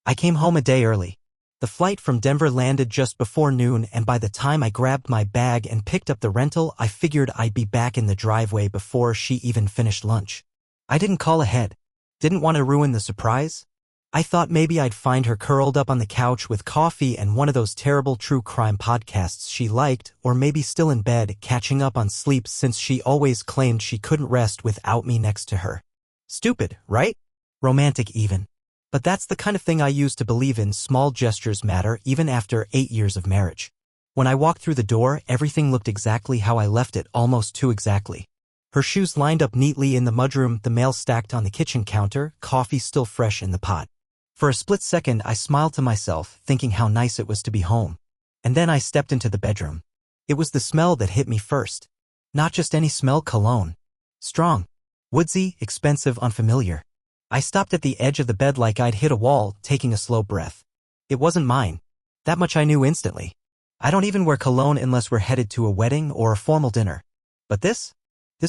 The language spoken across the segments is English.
I came home a day early. The flight from Denver landed just before noon, and by the time I grabbed my bag and picked up the rental, I figured I'd be back in the driveway before she even finished lunch. I didn't call ahead. Didn't want to ruin the surprise. I thought maybe I'd find her curled up on the couch with coffee and one of those terrible true crime podcasts she liked, or maybe still in bed, catching up on sleep since she always claimed she couldn't rest without me next to her. Stupid, right? Romantic even. But that's the kind of thing I used to believe in. Small gestures matter even after 8 years of marriage. When I walked through the door, everything looked exactly how I left it, almost too exactly. Her shoes lined up neatly in the mudroom, the mail stacked on the kitchen counter, coffee still fresh in the pot. For a split second, I smiled to myself, thinking how nice it was to be home. And then I stepped into the bedroom. It was the smell that hit me first. Not just any smell, cologne. Strong. Woodsy, expensive, unfamiliar. I stopped at the edge of the bed like I'd hit a wall, taking a slow breath. It wasn't mine. That much I knew instantly. I don't even wear cologne unless we're headed to a wedding or a formal dinner. But this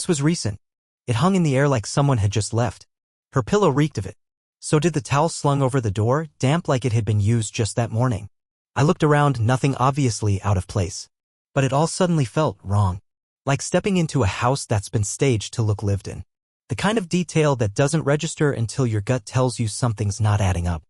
was recent. It hung in the air like someone had just left. Her pillow reeked of it. So did the towel slung over the door, damp like it had been used just that morning. I looked around, nothing obviously out of place. But it all suddenly felt wrong. Like stepping into a house that's been staged to look lived in. The kind of detail that doesn't register until your gut tells you something's not adding up.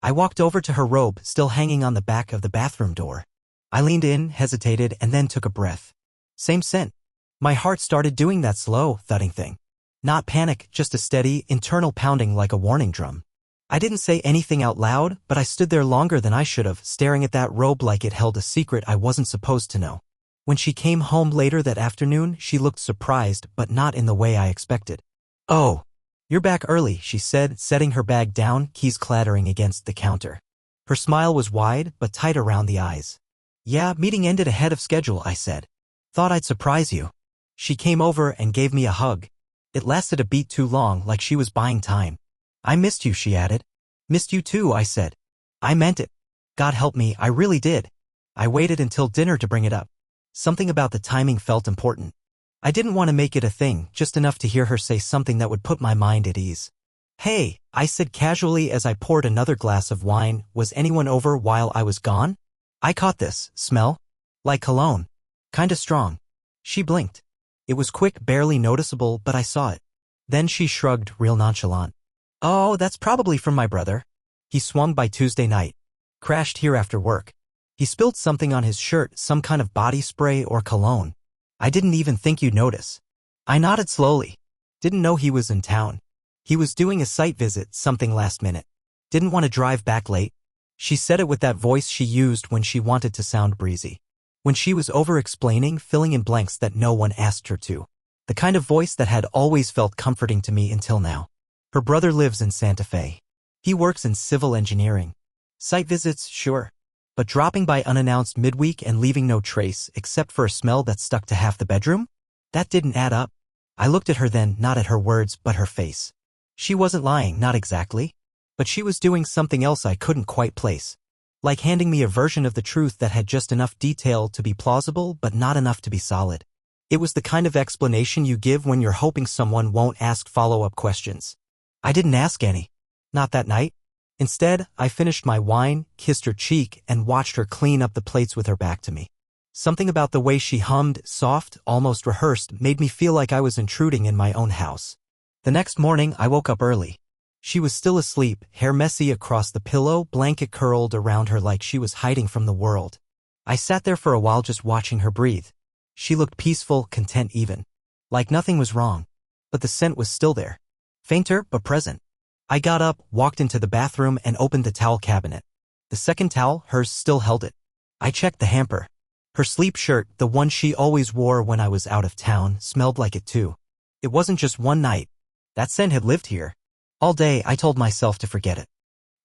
I walked over to her robe, still hanging on the back of the bathroom door. I leaned in, hesitated, and then took a breath. Same scent. My heart started doing that slow, thudding thing. Not panic, just a steady, internal pounding like a warning drum. I didn't say anything out loud, but I stood there longer than I should have, staring at that robe like it held a secret I wasn't supposed to know. When she came home later that afternoon, she looked surprised, but not in the way I expected. "Oh, you're back early," she said, setting her bag down, keys clattering against the counter. Her smile was wide, but tight around the eyes. "Yeah, meeting ended ahead of schedule," I said. "Thought I'd surprise you." She came over and gave me a hug. It lasted a beat too long, like she was buying time. "I missed you," she added. "Missed you too," I said. I meant it. God help me, I really did. I waited until dinner to bring it up. Something about the timing felt important. I didn't want to make it a thing, just enough to hear her say something that would put my mind at ease. "Hey," I said casually as I poured another glass of wine, "was anyone over while I was gone? I caught this smell. Like cologne. Kinda strong." She blinked. It was quick, barely noticeable, but I saw it. Then she shrugged, real nonchalant. "Oh, that's probably from my brother. He swung by Tuesday night. Crashed here after work. He spilled something on his shirt, some kind of body spray or cologne. I didn't even think you'd notice." I nodded slowly. Didn't know he was in town. He was doing a site visit, something last minute. Didn't want to drive back late. She said it with that voice she used when she wanted to sound breezy. When she was over-explaining, filling in blanks that no one asked her to. The kind of voice that had always felt comforting to me until now. Her brother lives in Santa Fe. He works in civil engineering. Site visits, sure. But dropping by unannounced midweek and leaving no trace except for a smell that stuck to half the bedroom? That didn't add up. I looked at her then, not at her words, but her face. She wasn't lying, not exactly. But she was doing something else I couldn't quite place. Like handing me a version of the truth that had just enough detail to be plausible, but not enough to be solid. It was the kind of explanation you give when you're hoping someone won't ask follow-up questions. I didn't ask any. Not that night. Instead, I finished my wine, kissed her cheek, and watched her clean up the plates with her back to me. Something about the way she hummed, soft, almost rehearsed, made me feel like I was intruding in my own house. The next morning, I woke up early. She was still asleep, hair messy across the pillow, blanket curled around her like she was hiding from the world. I sat there for a while just watching her breathe. She looked peaceful, content even. Like nothing was wrong. But the scent was still there. Fainter, but present. I got up, walked into the bathroom, and opened the towel cabinet. The second towel, hers, still held it. I checked the hamper. Her sleep shirt, the one she always wore when I was out of town, smelled like it too. It wasn't just one night. That scent had lived here. All day, I told myself to forget it.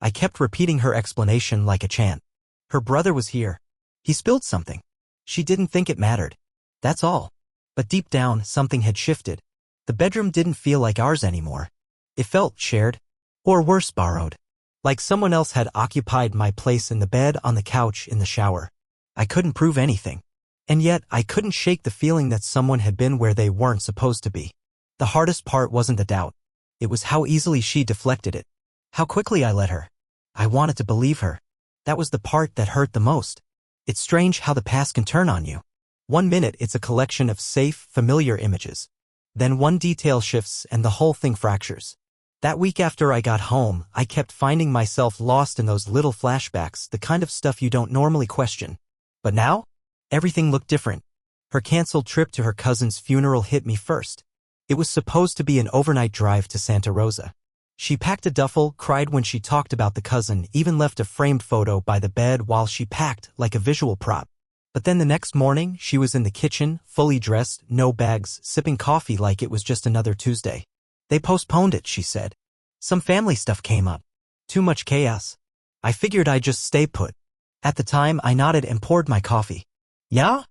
I kept repeating her explanation like a chant. Her brother was here. He spilled something. She didn't think it mattered. That's all. But deep down, something had shifted. The bedroom didn't feel like ours anymore. It felt shared. Or worse, borrowed. Like someone else had occupied my place in the bed, on the couch, in the shower. I couldn't prove anything. And yet, I couldn't shake the feeling that someone had been where they weren't supposed to be. The hardest part wasn't the doubt. It was how easily she deflected it. How quickly I let her. I wanted to believe her. That was the part that hurt the most. It's strange how the past can turn on you. One minute it's a collection of safe, familiar images. Then one detail shifts and the whole thing fractures. That week after I got home, I kept finding myself lost in those little flashbacks, the kind of stuff you don't normally question. But now, everything looked different. Her canceled trip to her cousin's funeral hit me first. It was supposed to be an overnight drive to Santa Rosa. She packed a duffel, cried when she talked about the cousin, even left a framed photo by the bed while she packed, like a visual prop. But then the next morning, she was in the kitchen, fully dressed, no bags, sipping coffee like it was just another Tuesday. They postponed it, she said. Some family stuff came up. Too much chaos. I figured I'd just stay put. At the time, I nodded and poured my coffee. Yeah?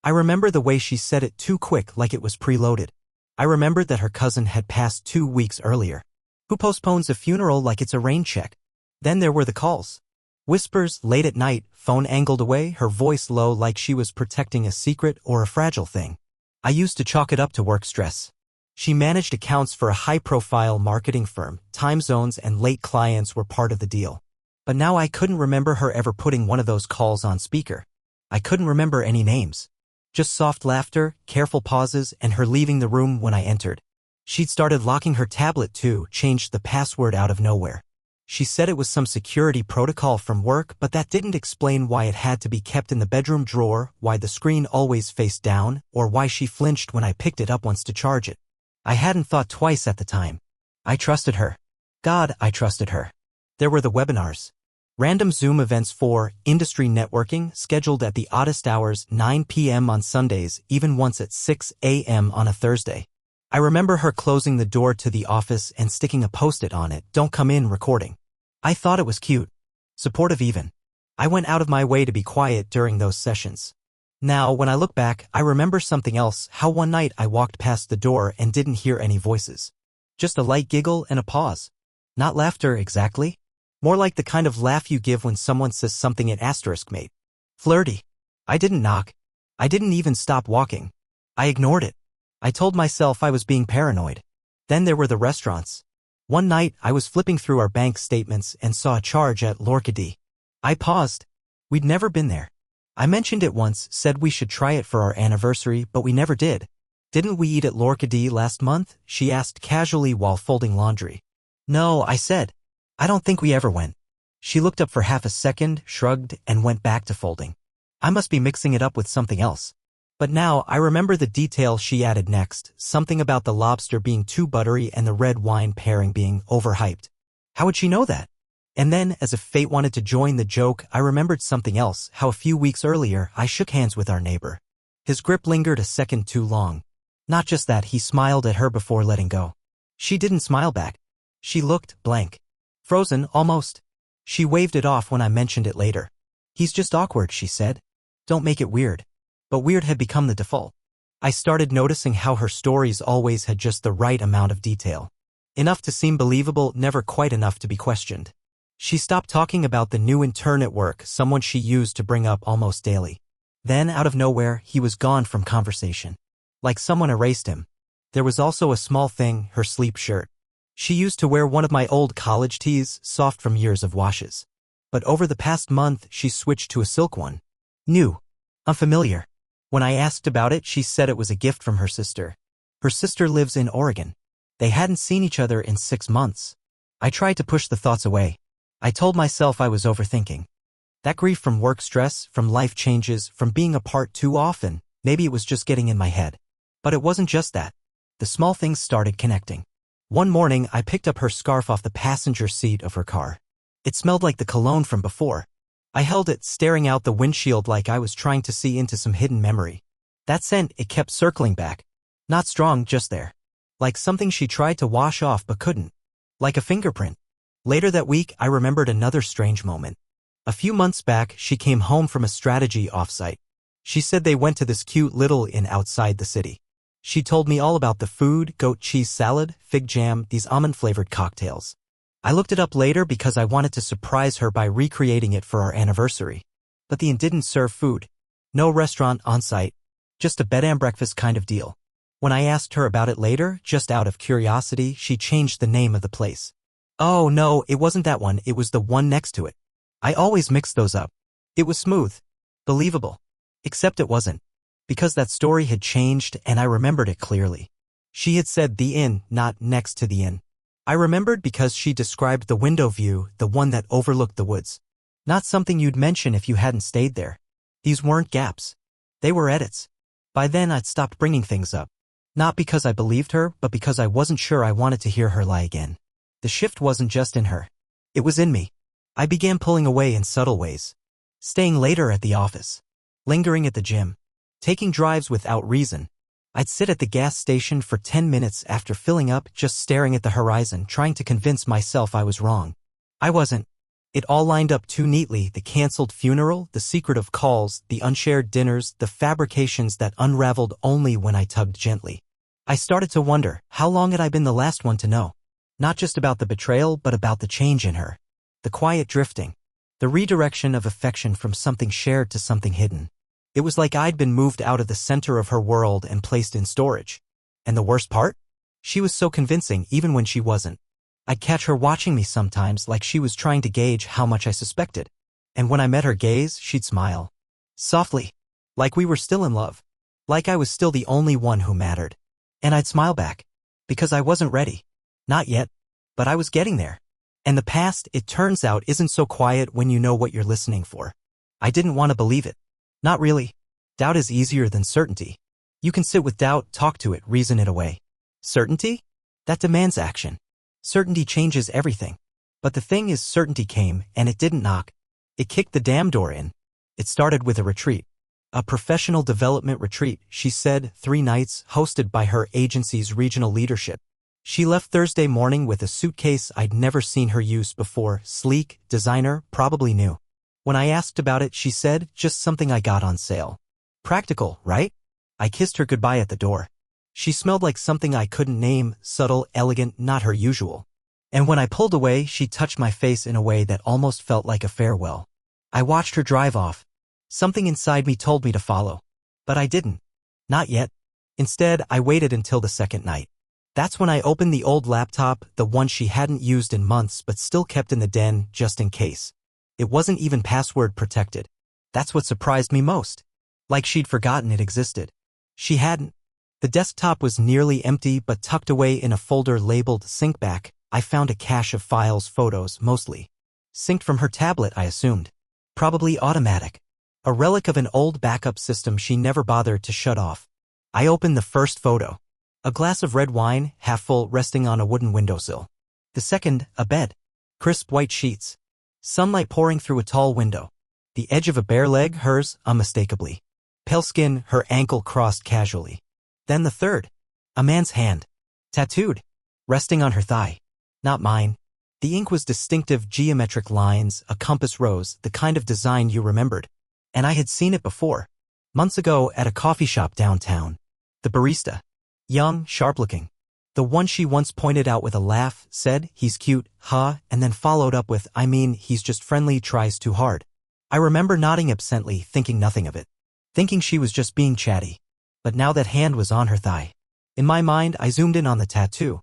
I remember the way she said it too quick, like it was preloaded. I remembered that her cousin had passed 2 weeks earlier. Who postpones a funeral like it's a rain check? Then there were the calls. Whispers, late at night, phone angled away, her voice low like she was protecting a secret or a fragile thing. I used to chalk it up to work stress. She managed accounts for a high-profile marketing firm. Time zones and late clients were part of the deal. But now I couldn't remember her ever putting one of those calls on speaker. I couldn't remember any names. Just soft laughter, careful pauses, and her leaving the room when I entered. She'd started locking her tablet too, changed the password out of nowhere. She said it was some security protocol from work, but that didn't explain why it had to be kept in the bedroom drawer, why the screen always faced down, or why she flinched when I picked it up once to charge it. I hadn't thought twice at the time. I trusted her. God, I trusted her. There were the webinars. Random Zoom events for industry networking scheduled at the oddest hours, 9 p.m. on Sundays, even once at 6 a.m. on a Thursday. I remember her closing the door to the office and sticking a post-it on it, "Don't come in recording." I thought it was cute. Supportive even. I went out of my way to be quiet during those sessions. Now, when I look back, I remember something else, how one night I walked past the door and didn't hear any voices. Just a light giggle and a pause. Not laughter exactly. More like the kind of laugh you give when someone says something at asterisk mate. Flirty. I didn't knock. I didn't even stop walking. I ignored it. I told myself I was being paranoid. Then there were the restaurants. One night, I was flipping through our bank statements and saw a charge at Lorcadie. I paused. We'd never been there. I mentioned it once, said we should try it for our anniversary, but we never did. Didn't we eat at Lorcadie last month? She asked casually while folding laundry. No, I said. I don't think we ever went. She looked up for half a second, shrugged, and went back to folding. I must be mixing it up with something else. But now I remember the detail she added next, something about the lobster being too buttery and the red wine pairing being overhyped. How would she know that? And then, as if fate wanted to join the joke, I remembered something else, how a few weeks earlier I shook hands with our neighbor. His grip lingered a second too long. Not just that, he smiled at her before letting go. She didn't smile back. She looked blank. Frozen, almost. She waved it off when I mentioned it later. He's just awkward, she said. Don't make it weird. But weird had become the default. I started noticing how her stories always had just the right amount of detail. Enough to seem believable, never quite enough to be questioned. She stopped talking about the new intern at work, someone she used to bring up almost daily. Then, out of nowhere, he was gone from conversation. Like someone erased him. There was also a small thing, her sleep shirt. She used to wear one of my old college tees, soft from years of washes. But over the past month, she switched to a silk one. New. Unfamiliar. When I asked about it, she said it was a gift from her sister. Her sister lives in Oregon. They hadn't seen each other in 6 months. I tried to push the thoughts away. I told myself I was overthinking. That grief from work stress, from life changes, from being apart too often, maybe it was just getting in my head. But it wasn't just that. The small things started connecting. One morning, I picked up her scarf off the passenger seat of her car. It smelled like the cologne from before. I held it, staring out the windshield like I was trying to see into some hidden memory. That scent, it kept circling back. Not strong, just there. Like something she tried to wash off but couldn't. Like a fingerprint. Later that week, I remembered another strange moment. A few months back, she came home from a strategy offsite. She said they went to this cute little inn outside the city. She told me all about the food, goat cheese salad, fig jam, these almond-flavored cocktails. I looked it up later because I wanted to surprise her by recreating it for our anniversary. But the inn didn't serve food. No restaurant on site. Just a bed and breakfast kind of deal. When I asked her about it later, just out of curiosity, she changed the name of the place. Oh no, it wasn't that one, it was the one next to it. I always mix those up. It was smooth. Believable. Except it wasn't. Because that story had changed and I remembered it clearly. She had said the inn, not next to the inn. I remembered because she described the window view, the one that overlooked the woods. Not something you'd mention if you hadn't stayed there. These weren't gaps. They were edits. By then I'd stopped bringing things up. Not because I believed her, but because I wasn't sure I wanted to hear her lie again. The shift wasn't just in her. It was in me. I began pulling away in subtle ways. Staying later at the office. Lingering at the gym. Taking drives without reason. I'd sit at the gas station for 10 minutes after filling up, just staring at the horizon, trying to convince myself I was wrong. I wasn't. It all lined up too neatly, the canceled funeral, the secretive calls, the unshared dinners, the fabrications that unraveled only when I tugged gently. I started to wonder, how long had I been the last one to know? Not just about the betrayal, but about the change in her. The quiet drifting. The redirection of affection from something shared to something hidden. It was like I'd been moved out of the center of her world and placed in storage. And the worst part? She was so convincing even when she wasn't. I'd catch her watching me sometimes like she was trying to gauge how much I suspected. And when I met her gaze, she'd smile. Softly. Like we were still in love. Like I was still the only one who mattered. And I'd smile back. Because I wasn't ready. Not yet. But I was getting there. And the past, it turns out, isn't so quiet when you know what you're listening for. I didn't want to believe it. Not really. Doubt is easier than certainty. You can sit with doubt, talk to it, reason it away. Certainty? That demands action. Certainty changes everything. But the thing is, certainty came, and it didn't knock. It kicked the damn door in. It started with a retreat. A professional development retreat, she said, 3 nights, hosted by her agency's regional leadership. She left Thursday morning with a suitcase I'd never seen her use before, sleek, designer, probably new. When I asked about it, she said, just something I got on sale. Practical, right? I kissed her goodbye at the door. She smelled like something I couldn't name, subtle, elegant, not her usual. And when I pulled away, she touched my face in a way that almost felt like a farewell. I watched her drive off. Something inside me told me to follow. But I didn't. Not yet. Instead, I waited until the second night. That's when I opened the old laptop, the one she hadn't used in months but still kept in the den, just in case. It wasn't even password protected. That's what surprised me most. Like she'd forgotten it existed. She hadn't. The desktop was nearly empty, but tucked away in a folder labeled Sync Back, I found a cache of files, photos, mostly. Synced from her tablet, I assumed. Probably automatic. A relic of an old backup system she never bothered to shut off. I opened the first photo. A glass of red wine, half full, resting on a wooden windowsill. The second, a bed. Crisp white sheets. Sunlight pouring through a tall window. The edge of a bare leg, hers, unmistakably. Pale skin, her ankle crossed casually. Then the third. A man's hand. Tattooed. Resting on her thigh. Not mine. The ink was distinctive geometric lines, a compass rose, the kind of design you remembered. And I had seen it before. Months ago at a coffee shop downtown. The barista. Young, sharp-looking. The one she once pointed out with a laugh, said, he's cute, huh, and then followed up with, I mean, he's just friendly, tries too hard. I remember nodding absently, thinking nothing of it. Thinking she was just being chatty. But now that hand was on her thigh. In my mind, I zoomed in on the tattoo.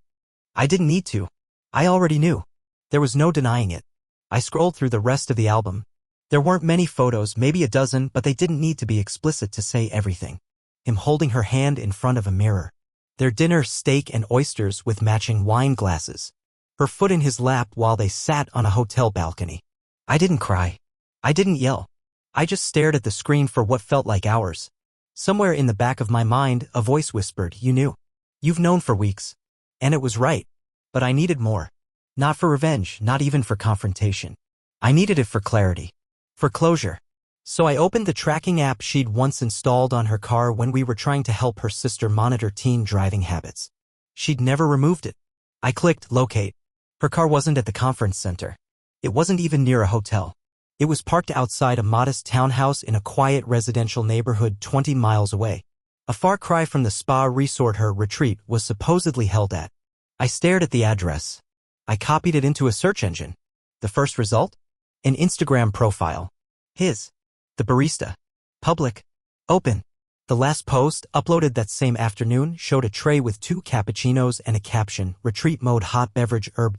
I didn't need to. I already knew. There was no denying it. I scrolled through the rest of the album. There weren't many photos, maybe a dozen, but they didn't need to be explicit to say everything. Him holding her hand in front of a mirror. Their dinner, steak and oysters with matching wine glasses. Her foot in his lap while they sat on a hotel balcony. I didn't cry. I didn't yell. I just stared at the screen for what felt like hours. Somewhere in the back of my mind, a voice whispered, you knew. You've known for weeks. And it was right. But I needed more. Not for revenge, not even for confrontation. I needed it for clarity. For closure. So I opened the tracking app she'd once installed on her car when we were trying to help her sister monitor teen driving habits. She'd never removed it. I clicked locate. Her car wasn't at the conference center. It wasn't even near a hotel. It was parked outside a modest townhouse in a quiet residential neighborhood 20 miles away. A far cry from the spa resort her retreat was supposedly held at. I stared at the address. I copied it into a search engine. The first result? An Instagram profile. His. The barista. Public. Open. The last post, uploaded that same afternoon, showed a tray with 2 cappuccinos and a caption, retreat mode hot beverage herb.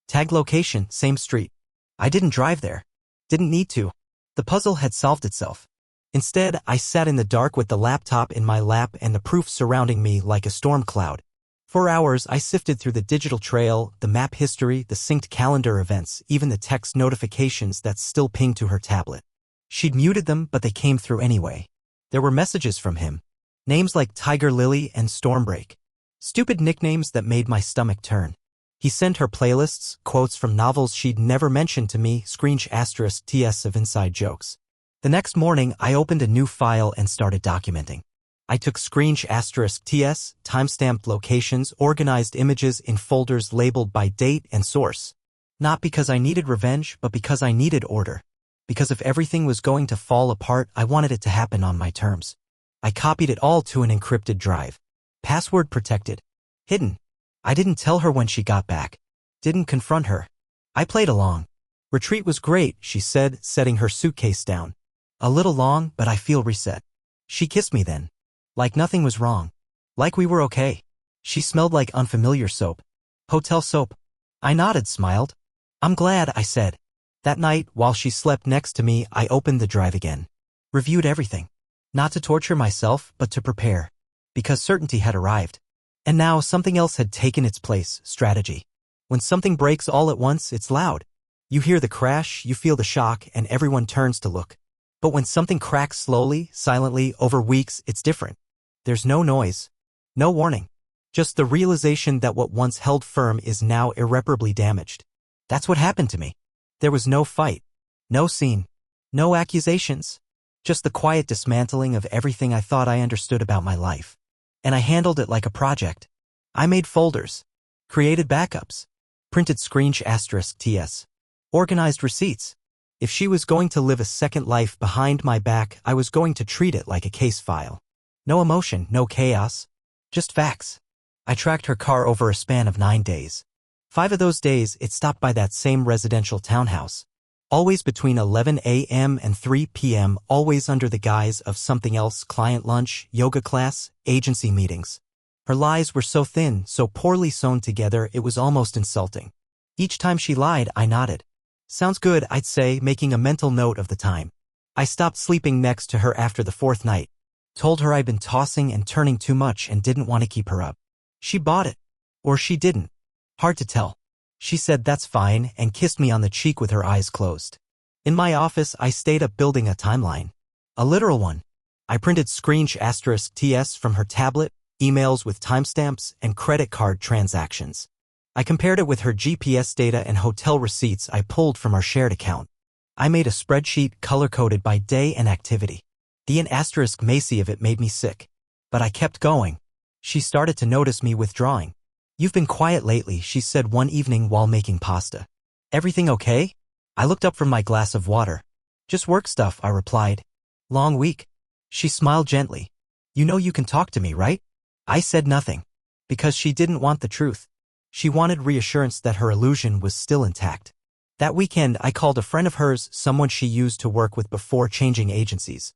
Tag location, same street. I didn't drive there. Didn't need to. The puzzle had solved itself. Instead, I sat in the dark with the laptop in my lap and the proof surrounding me like a storm cloud. For hours, I sifted through the digital trail, the map history, the synced calendar events, even the text notifications that still pinged to her tablet. She'd muted them, but they came through anyway. There were messages from him. Names like Tiger Lily and Stormbreak. Stupid nicknames that made my stomach turn. He sent her playlists, quotes from novels she'd never mentioned to me, *TS of inside jokes. The next morning, I opened a new file and started documenting. I took *TS, timestamped locations, organized images in folders labeled by date and source. Not because I needed revenge, but because I needed order. Because if everything was going to fall apart, I wanted it to happen on my terms. I copied it all to an encrypted drive. Password protected. Hidden. I didn't tell her when she got back. Didn't confront her. I played along. Retreat was great, she said, setting her suitcase down. A little long, but I feel reset. She kissed me then. Like nothing was wrong. Like we were okay. She smelled like unfamiliar soap. Hotel soap. I nodded, smiled. I'm glad, I said. That night, while she slept next to me, I opened the drive again. Reviewed everything. Not to torture myself, but to prepare. Because certainty had arrived. And now something else had taken its place, strategy. When something breaks all at once, it's loud. You hear the crash, you feel the shock, and everyone turns to look. But when something cracks slowly, silently, over weeks, it's different. There's no noise. No warning. Just the realization that what once held firm is now irreparably damaged. That's what happened to me. There was no fight. No scene. No accusations. Just the quiet dismantling of everything I thought I understood about my life. And I handled it like a project. I made folders. Created backups. Printed *TS. Organized receipts. If she was going to live a second life behind my back, I was going to treat it like a case file. No emotion, no chaos. Just facts. I tracked her car over a span of 9 days. 5 of those days, it stopped by that same residential townhouse. Always between 11 a.m. and 3 p.m., always under the guise of something else, client lunch, yoga class, agency meetings. Her lies were so thin, so poorly sewn together, it was almost insulting. Each time she lied, I nodded. Sounds good, I'd say, making a mental note of the time. I stopped sleeping next to her after the 4th night. Told her I'd been tossing and turning too much and didn't want to keep her up. She bought it. Or she didn't. Hard to tell. She said that's fine and kissed me on the cheek with her eyes closed. In my office, I stayed up building a timeline. A literal one. I printed *TS from her tablet, emails with timestamps, and credit card transactions. I compared it with her GPS data and hotel receipts I pulled from our shared account. I made a spreadsheet color-coded by day and activity. The *Macy of it made me sick. But I kept going. She started to notice me withdrawing. You've been quiet lately, she said one evening while making pasta. Everything okay? I looked up from my glass of water. Just work stuff, I replied. Long week. She smiled gently. You know you can talk to me, right? I said nothing. Because she didn't want the truth. She wanted reassurance that her illusion was still intact. That weekend, I called a friend of hers, someone she used to work with before changing agencies.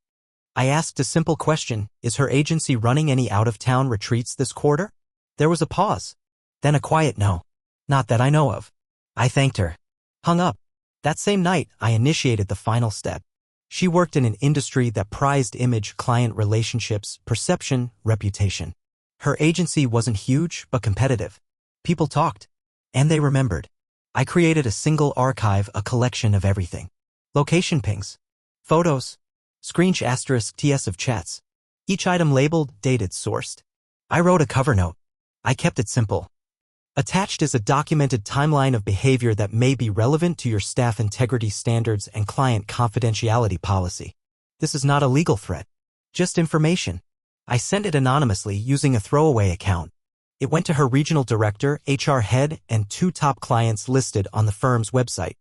I asked a simple question, is her agency running any out-of-town retreats this quarter? There was a pause. Then a quiet no. Not that I know of. I thanked her. Hung up. That same night, I initiated the final step. She worked in an industry that prized image-client relationships, perception, reputation. Her agency wasn't huge, but competitive. People talked. And they remembered. I created a single archive, a collection of everything. Location pings. Photos. *TS of chats. Each item labeled, dated, sourced. I wrote a cover note. I kept it simple. Attached is a documented timeline of behavior that may be relevant to your staff integrity standards and client confidentiality policy. This is not a legal threat. Just information. I sent it anonymously using a throwaway account. It went to her regional director, HR head, and 2 top clients listed on the firm's website.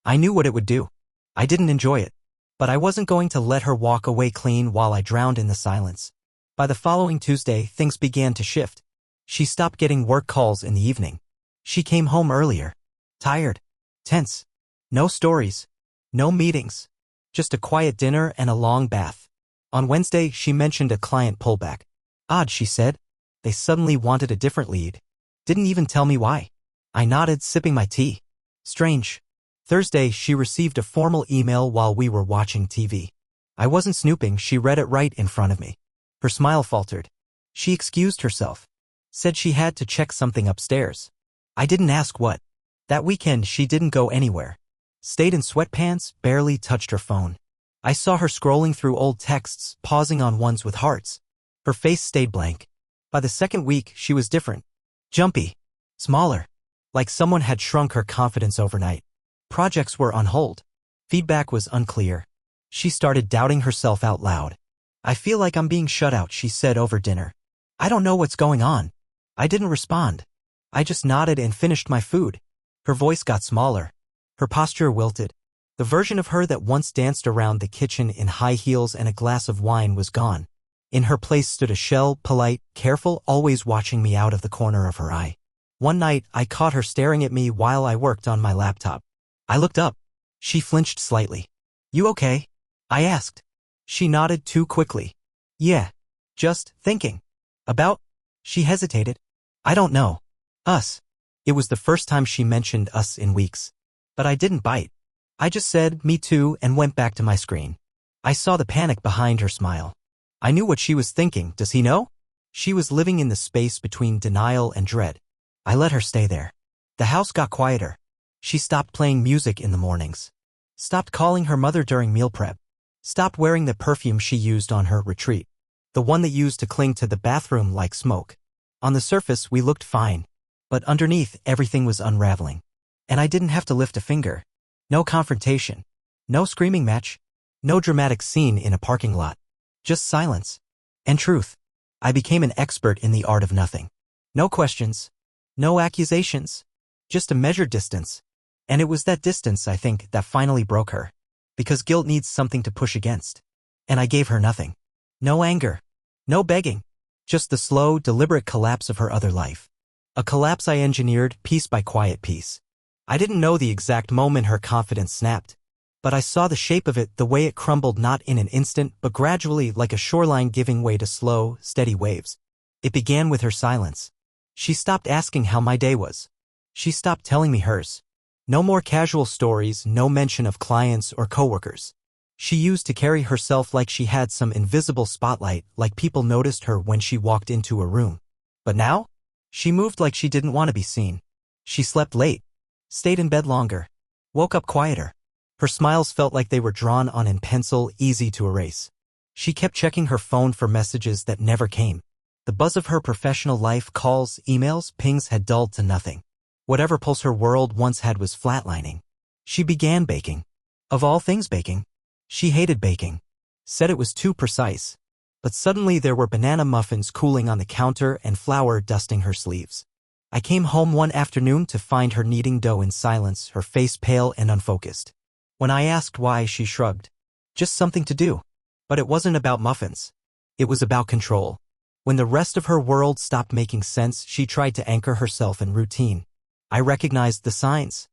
I knew what it would do. I didn't enjoy it. But I wasn't going to let her walk away clean while I drowned in the silence. By the following Tuesday, things began to shift. She stopped getting work calls in the evening. She came home earlier. Tired. Tense. No stories. No meetings. Just a quiet dinner and a long bath. On Wednesday, she mentioned a client pullback. Odd, she said. They suddenly wanted a different lead. Didn't even tell me why. I nodded, sipping my tea. Strange. Thursday, she received a formal email while we were watching TV. I wasn't snooping, she read it right in front of me. Her smile faltered. She excused herself. Said she had to check something upstairs. I didn't ask what. That weekend she didn't go anywhere. Stayed in sweatpants, barely touched her phone. I saw her scrolling through old texts, pausing on ones with hearts. Her face stayed blank. By the second week, she was different. Jumpy. Smaller. Like someone had shrunk her confidence overnight. Projects were on hold. Feedback was unclear. She started doubting herself out loud. I feel like I'm being shut out, she said over dinner. I don't know what's going on. I didn't respond. I just nodded and finished my food. Her voice got smaller. Her posture wilted. The version of her that once danced around the kitchen in high heels and a glass of wine was gone. In her place stood a shell, polite, careful, always watching me out of the corner of her eye. One night, I caught her staring at me while I worked on my laptop. I looked up. She flinched slightly. You okay? I asked. She nodded too quickly. Yeah. Just thinking. About? She hesitated. I don't know. Us. It was the first time she mentioned us in weeks. But I didn't bite. I just said, me too, and went back to my screen. I saw the panic behind her smile. I knew what she was thinking. Does he know? She was living in the space between denial and dread. I let her stay there. The house got quieter. She stopped playing music in the mornings. Stopped calling her mother during meal prep. Stopped wearing the perfume she used on her retreat. The one that used to cling to the bathroom like smoke. On the surface, we looked fine. But underneath, everything was unraveling. And I didn't have to lift a finger. No confrontation. No screaming match. No dramatic scene in a parking lot. Just silence. And truth. I became an expert in the art of nothing. No questions. No accusations. Just a measured distance. And it was that distance, I think, that finally broke her. Because guilt needs something to push against. And I gave her nothing. No anger. No begging. Just the slow, deliberate collapse of her other life. A collapse I engineered piece by quiet piece. I didn't know the exact moment her confidence snapped. But I saw the shape of it, the way it crumbled, not in an instant, but gradually, like a shoreline giving way to slow, steady waves. It began with her silence. She stopped asking how my day was. She stopped telling me hers. No more casual stories, no mention of clients or coworkers. She used to carry herself like she had some invisible spotlight, like people noticed her when she walked into a room. But now? She moved like she didn't want to be seen. She slept late. Stayed in bed longer. Woke up quieter. Her smiles felt like they were drawn on in pencil, easy to erase. She kept checking her phone for messages that never came. The buzz of her professional life, calls, emails, pings had dulled to nothing. Whatever pulse her world once had was flatlining. She began baking. Of all things, baking. She hated baking. Said it was too precise. But suddenly there were banana muffins cooling on the counter and flour dusting her sleeves. I came home one afternoon to find her kneading dough in silence, her face pale and unfocused. When I asked why, she shrugged. Just something to do. But it wasn't about muffins. It was about control. When the rest of her world stopped making sense, she tried to anchor herself in routine. I recognized the signs.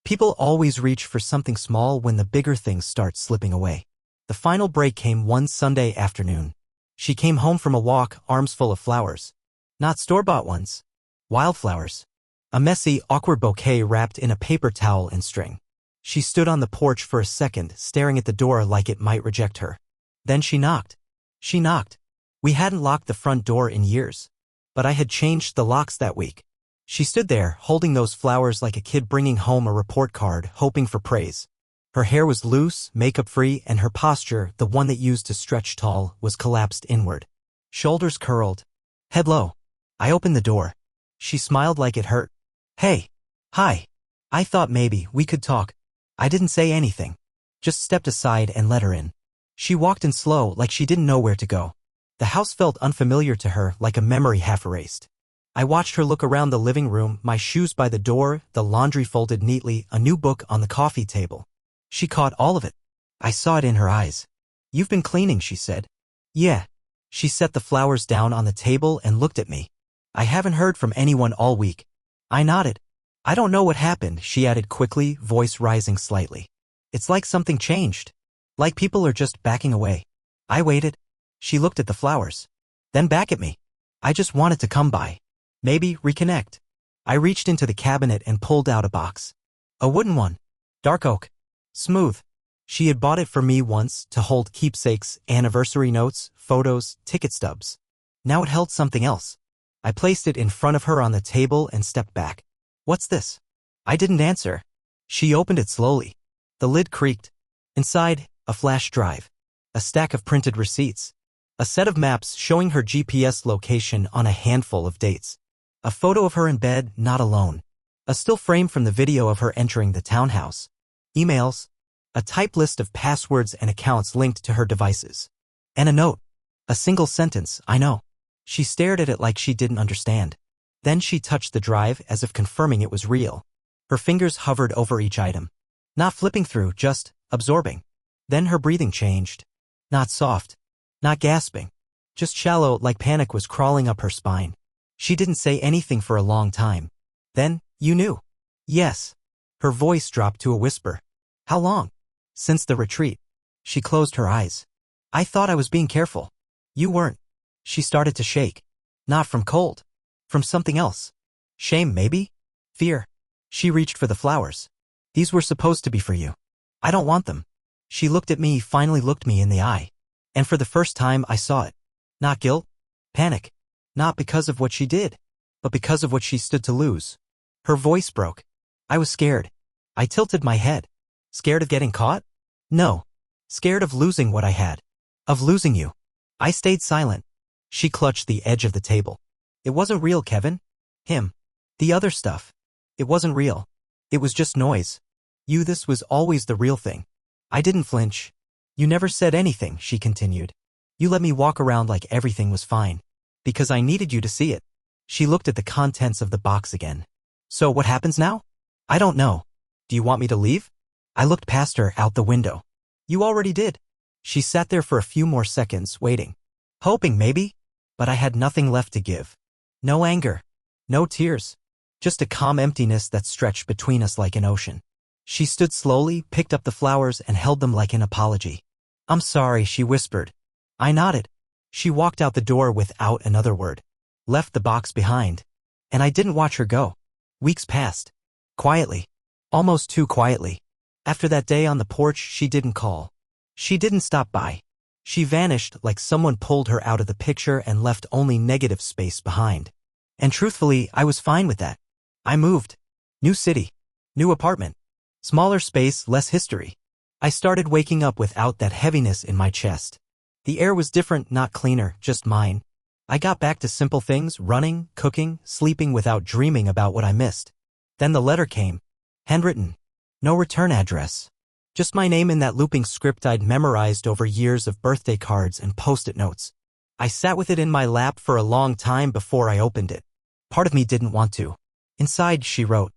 People always reach for something small when the bigger things start slipping away. The final break came one Sunday afternoon. She came home from a walk, arms full of flowers. Not store-bought ones. Wildflowers. A messy, awkward bouquet wrapped in a paper towel and string. She stood on the porch for a second, staring at the door like it might reject her. Then she knocked. She knocked. We hadn't locked the front door in years. But I had changed the locks that week. She stood there, holding those flowers like a kid bringing home a report card, hoping for praise. Her hair was loose, makeup-free, and her posture, the one that used to stretch tall, was collapsed inward. Shoulders curled. Head low. I opened the door. She smiled like it hurt. Hey. Hi. I thought maybe we could talk. I didn't say anything. Just stepped aside and let her in. She walked in slow, like she didn't know where to go. The house felt unfamiliar to her, like a memory half erased. I watched her look around the living room, my shoes by the door, the laundry folded neatly, a new book on the coffee table. She caught all of it. I saw it in her eyes. You've been cleaning, she said. Yeah. She set the flowers down on the table and looked at me. I haven't heard from anyone all week. I nodded. I don't know what happened, she added quickly, voice rising slightly. It's like something changed. Like people are just backing away. I waited. She looked at the flowers. Then back at me. I just wanted to come by. Maybe reconnect. I reached into the cabinet and pulled out a box. A wooden one. Dark oak. Smooth. She had bought it for me once to hold keepsakes, anniversary notes, photos, ticket stubs. Now it held something else. I placed it in front of her on the table and stepped back. What's this? I didn't answer. She opened it slowly. The lid creaked. Inside, a flash drive. A stack of printed receipts. A set of maps showing her GPS location on a handful of dates. A photo of her in bed, not alone. A still frame from the video of her entering the townhouse. Emails. A typed list of passwords and accounts linked to her devices. And a note. A single sentence, I know. She stared at it like she didn't understand. Then she touched the drive as if confirming it was real. Her fingers hovered over each item. Not flipping through, just absorbing. Then her breathing changed. Not soft. Not gasping. Just shallow, like panic was crawling up her spine. She didn't say anything for a long time. Then, you knew. Yes. Her voice dropped to a whisper. How long? Since the retreat. She closed her eyes. I thought I was being careful. You weren't. She started to shake. Not from cold. From something else. Shame, maybe? Fear. She reached for the flowers. These were supposed to be for you. I don't want them. She looked at me, finally looked me in the eye. And for the first time I saw it. Not guilt. Panic. Not because of what she did, but because of what she stood to lose. Her voice broke. I was scared. I tilted my head. Scared of getting caught? No. Scared of losing what I had. Of losing you. I stayed silent. She clutched the edge of the table. It wasn't real, Kevin. Him. The other stuff. It wasn't real. It was just noise. This was always the real thing. I didn't flinch. You never said anything, she continued. You let me walk around like everything was fine. Because I needed you to see it. She looked at the contents of the box again. So what happens now? I don't know. Do you want me to leave? I looked past her out the window. You already did. She sat there for a few more seconds, waiting. Hoping, maybe. But I had nothing left to give. No anger. No tears. Just a calm emptiness that stretched between us like an ocean. She stood slowly, picked up the flowers, and held them like an apology. I'm sorry, she whispered. I nodded. She walked out the door without another word. Left the box behind. And I didn't watch her go. Weeks passed. Quietly. Almost too quietly. After that day on the porch, she didn't call. She didn't stop by. She vanished like someone pulled her out of the picture and left only negative space behind. And truthfully, I was fine with that. I moved. New city. New apartment. Smaller space, less history. I started waking up without that heaviness in my chest. The air was different, not cleaner, just mine. I got back to simple things, running, cooking, sleeping without dreaming about what I missed. Then the letter came. Handwritten. No return address. Just my name in that looping script I'd memorized over years of birthday cards and post-it notes. I sat with it in my lap for a long time before I opened it. Part of me didn't want to. Inside, she wrote,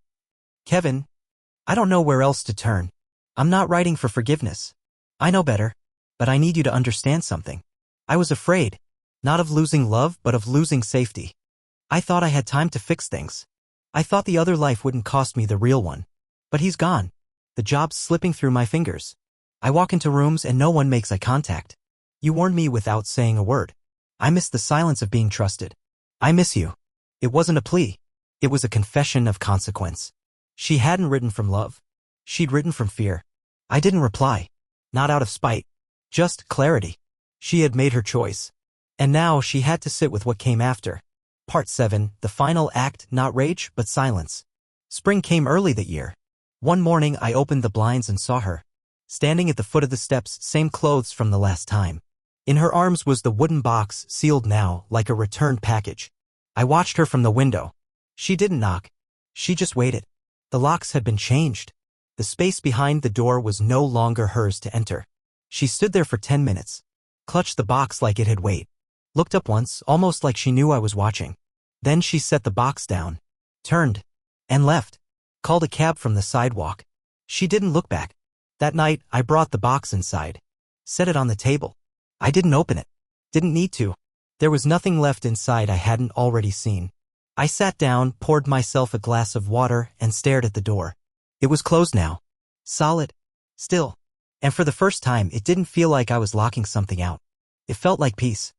Kevin, I don't know where else to turn. I'm not writing for forgiveness. I know better, but I need you to understand something. I was afraid, not of losing love, but of losing safety. I thought I had time to fix things. I thought the other life wouldn't cost me the real one. But he's gone. The job's slipping through my fingers. I walk into rooms and no one makes eye contact. You warned me without saying a word. I miss the silence of being trusted. I miss you. It wasn't a plea. It was a confession of consequence. She hadn't written from love. She'd written from fear. I didn't reply. Not out of spite. Just clarity. She had made her choice. And now she had to sit with what came after. Part 7, the final act, not rage, but silence. Spring came early that year. One morning I opened the blinds and saw her. Standing at the foot of the steps, same clothes from the last time. In her arms was the wooden box, sealed now, like a returned package. I watched her from the window. She didn't knock. She just waited. The locks had been changed. The space behind the door was no longer hers to enter. She stood there for 10 minutes. Clutched the box like it had weight. Looked up once, almost like she knew I was watching. Then she set the box down. Turned. And left. Called a cab from the sidewalk. She didn't look back. That night, I brought the box inside. Set it on the table. I didn't open it. Didn't need to. There was nothing left inside I hadn't already seen. I sat down, poured myself a glass of water, and stared at the door. It was closed now. Solid. Still. And for the first time, it didn't feel like I was locking something out. It felt like peace.